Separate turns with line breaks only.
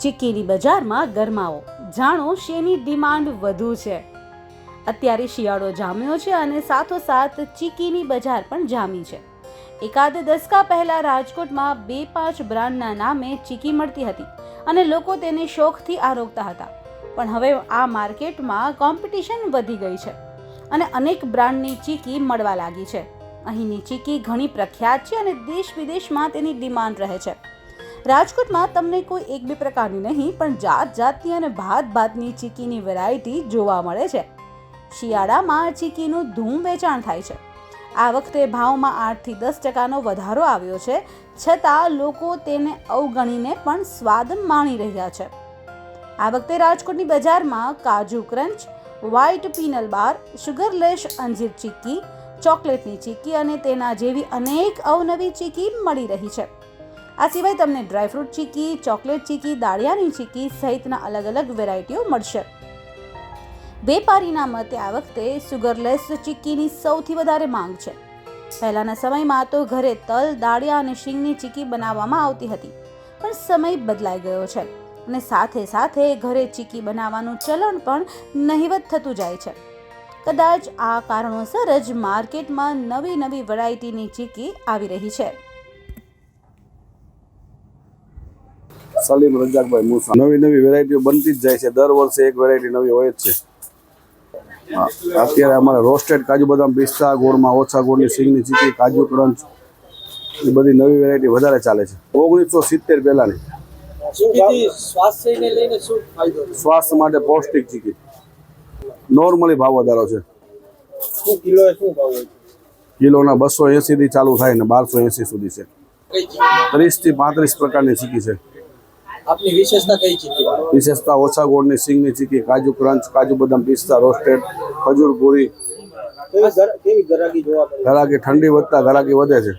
ચીક્કીની બજારમાં ગરમાવો, જાણો શેની ડિમાન્ડ વધુ છે। અત્યારે શિયાળો જામ્યો છે અને સાથોસાથ ચીક્કીની બજાર પણ જામી છે। એકાદ દશકા પહેલા રાજકોટમાં 2-5 બ્રાન્ડના નામે ચીક્કી મળતી હતી અને લોકો તેને શોખથી આરોગતા હતા, પણ હવે આ માર્કેટમાં કોમ્પિટિશન વધી ગઈ છે અને અનેક બ્રાન્ડની ચીક્કી મળવા લાગી છે। અહીંની ચીક્કી ઘણી પ્રખ્યાત છે અને દેશ વિદેશમાં તેની ડિમાન્ડ રહે છે। રાજકોટમાં તમને કોઈ 1-2 પ્રકારની નહીં પણ જાત જાતની અને ભાત ભાતની ચીક્કીની વેરાયટી જોવા મળે છે। શિયાળામાં ચીક્કીનું ધૂમ વેચાણ થાય છે। આ વખતે ભાવમાં 8-10% વધારો આવ્યો છે, છતાં લોકો તેને અવગણીને પણ સ્વાદ માણી રહ્યા છે। આ વખતે રાજકોટની બજારમાં કાજુ ક્રંચ, વ્હાઇટ પીનલ બાર, શુગરલેસ અંજીર ચીક્કી, ચોકલેટની ચીક્કી અને તેના જેવી અનેક અવનવી ચીક્કી મળી રહી છે। આ સિવાય તમને ડ્રાયફ્રૂટ ચીક્કી, ચોકલેટ ચીક્કી, દાળિયાની ચીક્કી સહિતના અલગ અલગ વેરાયટીઓ મળશે। વેપારીના મતે આ વખતે સુગરલેસ ચીક્કીની સૌથી વધારે માંગ છે। પહેલાના સમયમાં તો ઘરે તલ, દાળિયા અને શીંગની ચીક્કી બનાવવામાં આવતી હતી, પણ સમય બદલાઈ ગયો છે અને સાથે સાથે ઘરે ચીક્કી બનાવવાનું ચલણ પણ નહિવત થતું જાય છે। કદાચ આ કારણોસર જ માર્કેટમાં નવી વેરાયટીની ચીક્કી આવી રહી છે।
સલીમ રજાકભાઈ મુસા। નવી વેરાયટીઓ બનતી જ જાય છે, દર વર્ષે એક વેરાયટી નવી હોય જ છે। અત્યારે અમારે રોસ્ટેડ કાજુ બદામ પિસ્તા, ગોળમાં ઓછા ગોળની સિંગની ચીક્કી, કાજુ ક્રંચ, એ બધી નવી વેરાયટી વધારે ચાલે છે। 1970 પહેલાની સ્વાસ્થ્ય માટે પૌષ્ટિક ચીક્કી, નોર્મલી ભાવ વધારો છે। કિલોના 280 થી ચાલુ થાય ને 1280 સુધી છે। 30 થી 35 પ્રકારની ચીક્કી છે।
આપની વિશેષતા કઈ છે?
વિશેષતા ઓછા ગોળની સિંગની ચીક્કી, કાજુ ક્રંચ, કાજુ બદામ પિસ્તા, રોસ્ટેડ, ખજૂર પૂરી।
કેવી ગરાકી જોવા મળે?
ગરાકી ઠંડી વધતા ગરાકી વધે છે।